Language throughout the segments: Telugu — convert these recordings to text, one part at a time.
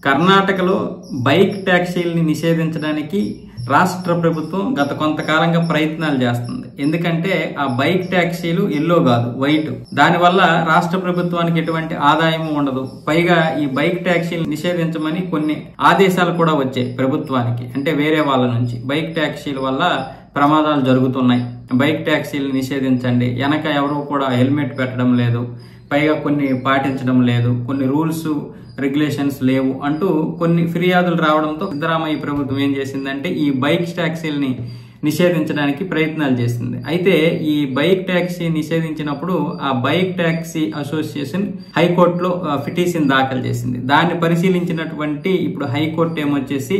కర్ణాటకలో బైక్ ట్యాక్సీలని నిషేధించడానికి రాష్ట్ర ప్రభుత్వం గత కొంతకాలంగా ప్రయత్నాలు చేస్తుంది. ఎందుకంటే ఆ బైక్ ట్యాక్సీలు ఎల్లో కాదు, వైట్. దానివల్ల రాష్ట్ర ప్రభుత్వానికి ఎటువంటి ఆదాయం ఉండదు. పైగా ఈ బైక్ ట్యాక్సీలు నిషేధించమని కొన్ని ఆదేశాలు కూడా వచ్చాయి ప్రభుత్వానికి, అంటే వేరే వాళ్ళ నుంచి. బైక్ ట్యాక్సీల వల్ల ప్రమాదాలు జరుగుతున్నాయి, బైక్ ట్యాక్సీలు నిషేధించండి, వెనక ఎవరు కూడా హెల్మెట్ పెట్టడం లేదు, పైగా కొన్ని పాటించడం లేదు, కొన్ని రూల్స్ రెగ్యులేషన్స్ లేవు అంటూ కొన్ని ఫిర్యాదులు రావడంతో సిద్ధరామయ్య ప్రభుత్వం ఏం చేసిందంటే ఈ బైక్ ట్యాక్సీలని నిషేధించడానికి ప్రయత్నాలు చేసింది. అయితే ఈ బైక్ ట్యాక్సీ నిషేధించినప్పుడు ఆ బైక్ ట్యాక్సీ అసోసియేషన్ హైకోర్టులో పిటిషన్ దాఖలు చేసింది. దాన్ని పరిశీలించినటువంటి ఇప్పుడు హైకోర్టు ఏమొచ్చేసి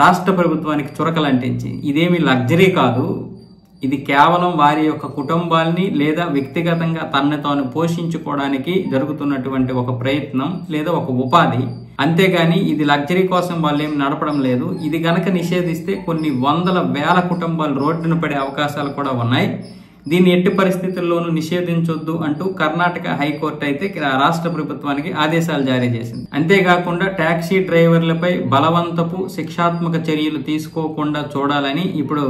రాష్ట్ర ప్రభుత్వానికి చురకలంటించి ఇదేమి లగ్జరీ కాదు, ఇది కేవలం వారి యొక్క కుటుంబాల్ని లేదా వ్యక్తిగతంగా తనని తాను పోషించుకోవడానికి జరుగుతున్నటువంటి ఒక ప్రయత్నం లేదా ఒక ఉపాధి, అంతేగాని ఇది లగ్జరీ కోసం వాళ్ళు ఏమి నడపడం లేదు. ఇది గనక నిషేధిస్తే కొన్ని వందల వేల కుటుంబాలు రోడ్డున పడే అవకాశాలు కూడా ఉన్నాయి. దీన్ని ఎట్టి పరిస్థితుల్లోనూ నిషేధించొద్దు అంటూ కర్ణాటక హైకోర్టు అయితే రాష్ట్ర ప్రభుత్వానికి ఆదేశాలు జారీ చేసింది. అంతేకాకుండా టాక్సీ డ్రైవర్లపై బలవంతపు శిక్షాత్మక చర్యలు తీసుకోకుండా చూడాలని ఇప్పుడు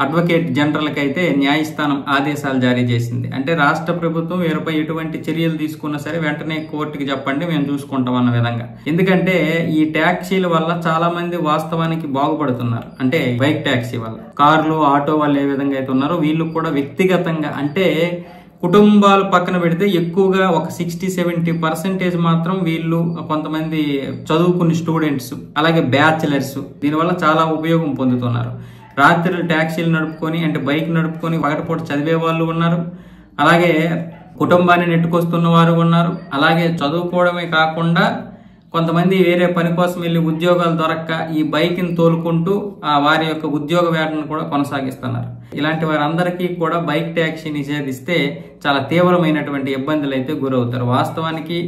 అడ్వకేట్ జనరల్కి అయితే న్యాయస్థానం ఆదేశాలు జారీ చేసింది. అంటే రాష్ట్ర ప్రభుత్వం వీరిపై ఎటువంటి చర్యలు తీసుకున్నా సరే వెంటనే కోర్టుకి చెప్పండి, మేము చూసుకుంటాం అన్న విధంగా. ఎందుకంటే ఈ ట్యాక్సీల వల్ల చాలా మంది వాస్తవానికి బాగుపడుతున్నారు. అంటే బైక్ ట్యాక్సీ వల్ల, కార్లు ఆటో వాళ్ళు ఏ విధంగా అయితే ఉన్నారో వీళ్ళు కూడా వ్యక్తిగతంగా, అంటే కుటుంబాలు పక్కన పెడితే ఎక్కువగా ఒక 60-70% మాత్రం వీళ్ళు కొంతమంది చదువుకున్న స్టూడెంట్స్, అలాగే బ్యాచిలర్స్ దీనివల్ల చాలా ఉపయోగం పొందుతున్నారు. రాత్రులు ట్యాక్సీలు నడుపుకొని, అంటే బైక్ నడుపుకొని పగటిపూట చదివే వాళ్ళు ఉన్నారు, అలాగే కుటుంబాన్ని నెట్టుకొస్తున్న వారు ఉన్నారు, అలాగే చదువుకోవడమే కాకుండా కొంతమంది వేరే పని కోసం వెళ్ళి ఉద్యోగాలు దొరక్క ఈ బైక్ని తోలుకుంటూ వారి యొక్క ఉద్యోగ వేటను కూడా కొనసాగిస్తున్నారు. ఇలాంటి వారందరికీ కూడా బైక్ ట్యాక్సీ నిషేధిస్తే చాలా తీవ్రమైనటువంటి ఇబ్బందులు అయితే గురవుతారు. వాస్తవానికి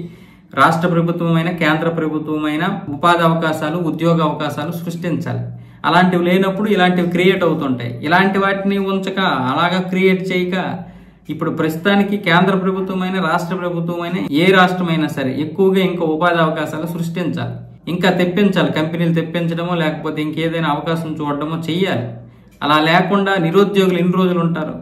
రాష్ట్ర ప్రభుత్వమైన కేంద్ర ప్రభుత్వమైన ఉపాధి అవకాశాలు, ఉద్యోగ అవకాశాలు సృష్టించాలి. అలాంటివి లేనప్పుడు ఇలాంటివి క్రియేట్ అవుతుంటాయి. ఇలాంటి వాటిని ఉంచక, అలాగా క్రియేట్ చేయక, ఇప్పుడు ప్రస్తుతానికి కేంద్ర ప్రభుత్వమైన రాష్ట్ర ప్రభుత్వమైన ఏ రాష్ట్రమైనా సరే ఎక్కువగా ఇంకా ఉపాధి అవకాశాలు సృష్టించాలి, ఇంకా తెప్పించాలి. కంపెనీలు తెప్పించడమో లేకపోతే ఇంకేదైనా అవకాశం చూడడమో చెయ్యాలి. అలా లేకుండా నిరుద్యోగులు ఎన్ని రోజులు ఉంటారు?